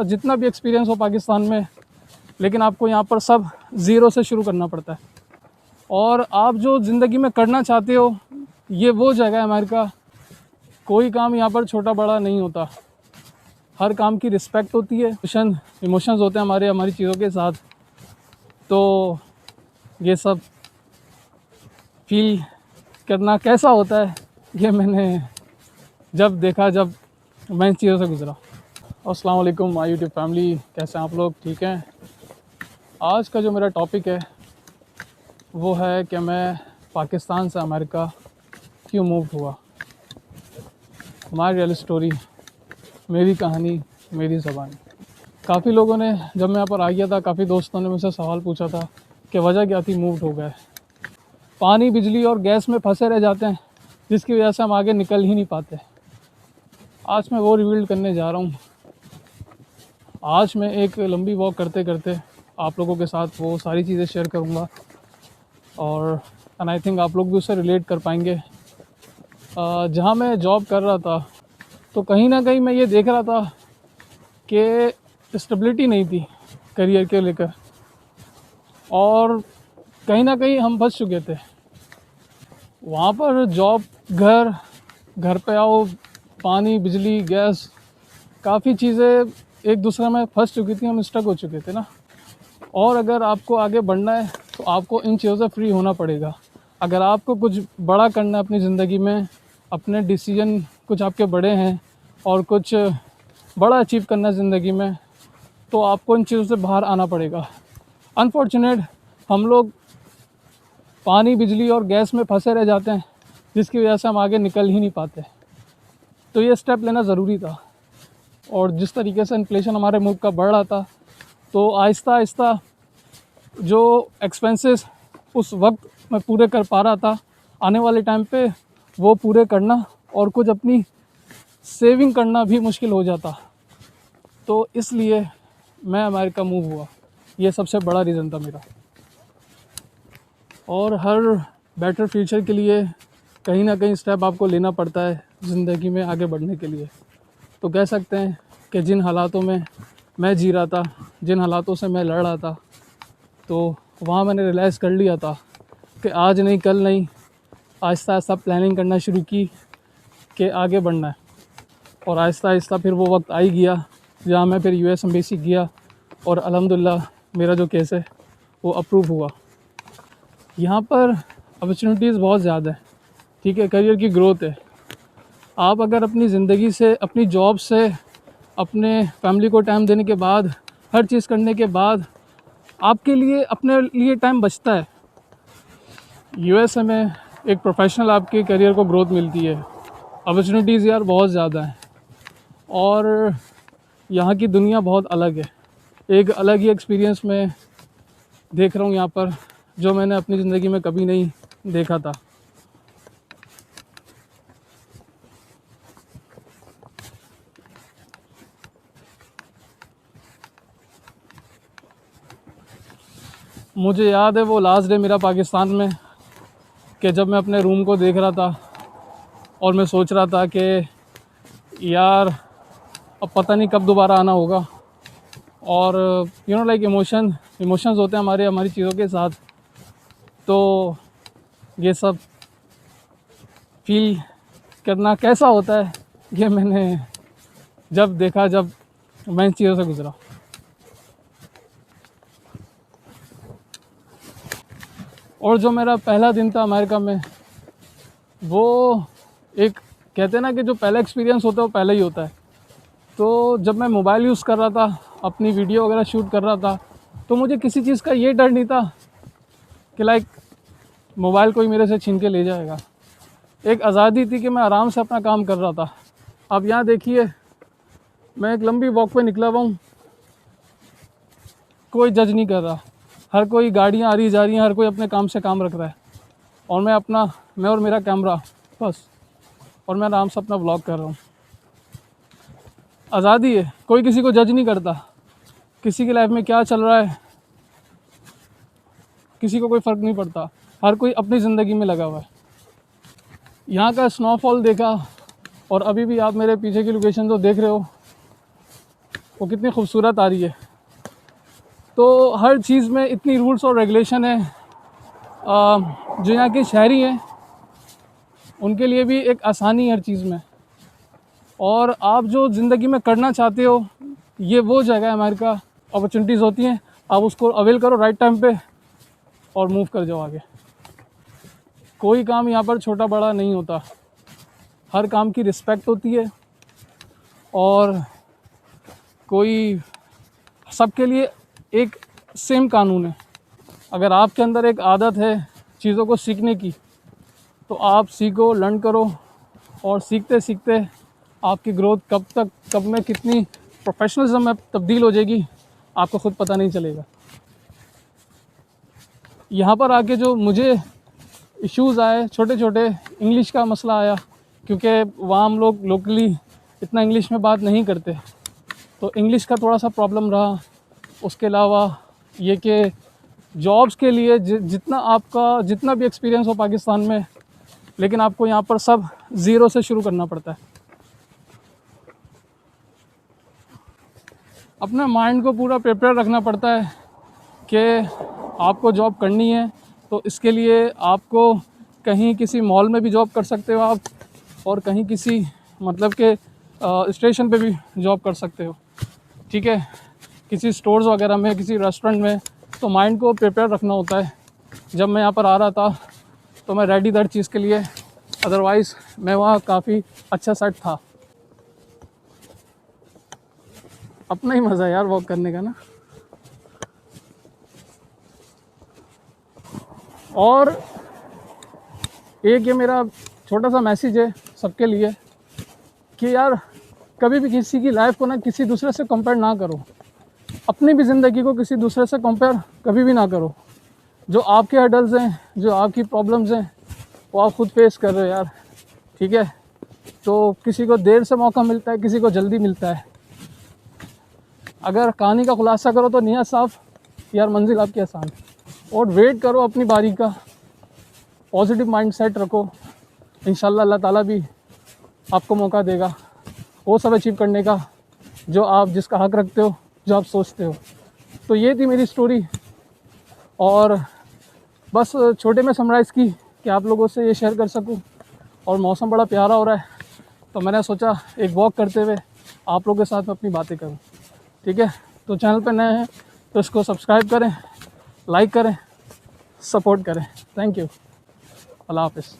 जितना भी एक्सपीरियंस हो पाकिस्तान में, लेकिन आपको यहाँ पर सब ज़ीरो से शुरू करना पड़ता है। और आप जो ज़िंदगी में करना चाहते हो, ये वो जगह है अमेरिका, कोई काम यहाँ पर छोटा बड़ा नहीं होता, हर काम की रिस्पेक्ट होती है। इमोशंस होते हैं हमारी चीज़ों के साथ। तो ये सब फील करना कैसा होता है, ये मैंने जब देखा, जब मैं इन चीज़ों से गुज़रा। अस्सलाम वालेकुम माय यूट्यूब फैमिली, कैसे हैं आप लोग? ठीक हैं। आज का जो मेरा टॉपिक है वो है कि मैं पाकिस्तान से अमेरिका क्यों मूव हुआ। माय रियल स्टोरी, मेरी कहानी, मेरी ज़बानी। काफ़ी लोगों ने, जब मैं यहाँ पर आ गया था, काफ़ी दोस्तों ने मुझसे सवाल पूछा था कि वजह क्या थी मूव हो गए। पानी, बिजली और गैस में फंसे रह जाते हैं, जिसकी वजह से हम आगे निकल ही नहीं पाते। आज मैं वो रिवील करने जा रहा हूँ। आज मैं एक लंबी वॉक करते करते आप लोगों के साथ वो सारी चीज़ें शेयर करूँगा, और आई थिंक आप लोग भी उससे रिलेट कर पाएंगे। जहाँ मैं जॉब कर रहा था, तो कहीं ना कहीं मैं ये देख रहा था कि स्टेबिलिटी नहीं थी करियर के लेकर, और कहीं ना कहीं हम फंस चुके थे वहाँ पर। जॉब, घर पे आओ, पानी, बिजली, गैस, काफ़ी चीज़ें एक दूसरे में फंस चुकी थी, हम स्टक हो चुके थे ना। और अगर आपको आगे बढ़ना है तो आपको इन चीज़ों से फ्री होना पड़ेगा। अगर आपको कुछ बड़ा करना है अपनी ज़िंदगी में, अपने डिसीजन कुछ आपके बड़े हैं और कुछ बड़ा अचीव करना है ज़िंदगी में, तो आपको इन चीज़ों से बाहर आना पड़ेगा। अनफॉर्चुनेट हम लोग पानी, बिजली और गैस में फंसे रह जाते हैं, जिसकी वजह से हम आगे निकल ही नहीं पाते। तो ये स्टेप लेना ज़रूरी था। और जिस तरीके से इन्फ्लेशन हमारे मुल्क का बढ़ रहा था, तो आहिस्ता आहिस्ता जो एक्सपेंसेस उस वक्त मैं पूरे कर पा रहा था, आने वाले टाइम पे वो पूरे करना और कुछ अपनी सेविंग करना भी मुश्किल हो जाता। तो इसलिए मैं अमेरिका मूव हुआ। ये सबसे बड़ा रीज़न था मेरा। और हर बेटर फ्यूचर के लिए कहीं ना कहीं स्टेप आपको लेना पड़ता है ज़िंदगी में आगे बढ़ने के लिए। तो कह सकते हैं कि जिन हालातों में मैं जी रहा था, जिन हालातों से मैं लड़ रहा था, तो वहाँ मैंने रियलाइज़ कर लिया था कि आज नहीं कल नहीं, आहिस्ता आहिस्ता प्लानिंग करना शुरू की कि आगे बढ़ना है। और आहिस्ता आहिस्ता फिर वो वक्त आ ही गया जहाँ मैं फिर यूएस एम्बेसी गया, और अल्हम्दुलिल्लाह मेरा जो केस है वो अप्रूव हुआ। यहाँ पर अपॉर्चुनिटीज़ बहुत ज़्यादा है, ठीक है, करियर की ग्रोथ है। आप अगर अपनी ज़िंदगी से, अपनी जॉब से, अपने फैमिली को टाइम देने के बाद, हर चीज़ करने के बाद आपके लिए, अपने लिए टाइम बचता है। यूएसए में एक प्रोफेशनल आपके करियर को ग्रोथ मिलती है। अपॉर्चुनिटीज़ यार बहुत ज़्यादा हैं, और यहाँ की दुनिया बहुत अलग है। एक अलग ही एक्सपीरियंस में देख रहा हूँ यहाँ पर, जो मैंने अपनी ज़िंदगी में कभी नहीं देखा था। मुझे याद है वो लास्ट डे मेरा पाकिस्तान में, कि जब मैं अपने रूम को देख रहा था और मैं सोच रहा था कि यार अब पता नहीं कब दोबारा आना होगा। और लाइक इमोशंस होते हैं हमारी चीज़ों के साथ। तो ये सब फील करना कैसा होता है, ये मैंने जब देखा, जब मैं इन चीज़ों से गुज़रा। और जो मेरा पहला दिन था अमेरिका में, वो एक, कहते हैं ना कि जो पहला एक्सपीरियंस होता है वो पहले ही होता है। तो जब मैं मोबाइल यूज़ कर रहा था, अपनी वीडियो वगैरह शूट कर रहा था, तो मुझे किसी चीज़ का ये डर नहीं था कि लाइक मोबाइल कोई मेरे से छीन के ले जाएगा। एक आज़ादी थी कि मैं आराम से अपना काम कर रहा था। अब यहाँ देखिए, मैं एक लंबी वॉक पे निकला हुआ हूँ, कोई जज नहीं कर रहा, हर कोई, गाड़ियाँ आ रही जा रही हैं, हर कोई अपने काम से काम रख रहा है, और मैं और मेरा कैमरा बस, और मैं आराम से अपना व्लॉग कर रहा हूँ। आज़ादी है, कोई किसी को जज नहीं करता, किसी की लाइफ में क्या चल रहा है किसी को कोई फ़र्क नहीं पड़ता, हर कोई अपनी ज़िंदगी में लगा हुआ है। यहाँ का स्नोफॉल देखा, और अभी भी आप मेरे पीछे की लोकेशन तो देख रहे हो, वो कितनी खूबसूरत आ रही है। तो हर चीज़ में इतनी रूल्स और रेगुलेशन है। जो यहाँ के शहरी हैं उनके लिए भी एक आसानी हर चीज़ में। और आप जो ज़िंदगी में करना चाहते हो, ये वो जगह है अमेरिका, अपॉर्चुनिटीज़ होती हैं, आप उसको अवेल करो राइट टाइम पे और मूव कर जाओ आगे। कोई काम यहाँ पर छोटा बड़ा नहीं होता, हर काम की रिस्पेक्ट होती है और कोई सबके लिए एक सेम कानून है। अगर आपके अंदर एक आदत है चीज़ों को सीखने की, तो आप सीखो, लर्न करो, और सीखते सीखते आपकी ग्रोथ कब में कितनी प्रोफेशनलिज्म में तब्दील हो जाएगी आपको ख़ुद पता नहीं चलेगा। यहाँ पर आके जो मुझे इश्यूज़ आए, छोटे छोटे इंग्लिश का मसला आया, क्योंकि वहाँ हम लोग लोकली इतना इंग्लिश में बात नहीं करते, तो इंग्लिश का थोड़ा सा प्रॉब्लम रहा। उसके अलावा ये कि जॉब्स के लिए जितना भी एक्सपीरियंस हो पाकिस्तान में, लेकिन आपको यहाँ पर सब ज़ीरो से शुरू करना पड़ता है। अपना माइंड को पूरा प्रिपेयर रखना पड़ता है कि आपको जॉब करनी है, तो इसके लिए आपको कहीं किसी मॉल में भी जॉब कर सकते हो आप, और कहीं किसी मतलब के स्टेशन पे भी जॉब कर सकते हो, ठीक है, किसी स्टोर्स वगैरह में, किसी रेस्टोरेंट में। तो माइंड को प्रिपेयर रखना होता है। जब मैं यहाँ पर आ रहा था तो मैं रेडी हर चीज़ के लिए, अदरवाइज़ मैं वहाँ काफ़ी अच्छा सेट था। अपना ही मज़ा है यार वॉक करने का ना। और एक ये मेरा छोटा सा मैसेज है सबके लिए कि यार कभी भी किसी की लाइफ को ना किसी दूसरे से कंपेयर ना करो, अपनी भी ज़िंदगी को किसी दूसरे से कंपेयर कभी भी ना करो। जो आपके हर्डल्स हैं, जो आपकी प्रॉब्लम्स हैं, वो आप खुद फेस कर रहे हो यार, ठीक है। तो किसी को देर से मौका मिलता है, किसी को जल्दी मिलता है। अगर कहानी का खुलासा करो तो नियत साफ यार, मंजिल आपकी आसान। और वेट करो अपनी बारी का, पॉजिटिव माइंडसेट रखो, इंशाल्लाह अल्लाह ताला भी आपको मौका देगा वो सब अचीव करने का जो आप जिसका हक रखते हो, जो आप सोचते हो। तो ये थी मेरी स्टोरी, और बस छोटे में समराइज़ की कि आप लोगों से ये शेयर कर सकूं। और मौसम बड़ा प्यारा हो रहा है, तो मैंने सोचा एक वॉक करते हुए आप लोगों के साथ में अपनी बातें करूं, ठीक है। तो चैनल पे नए हैं तो इसको सब्सक्राइब करें, लाइक करें, सपोर्ट करें। Thank you. अल्लाह हाफ़िज़।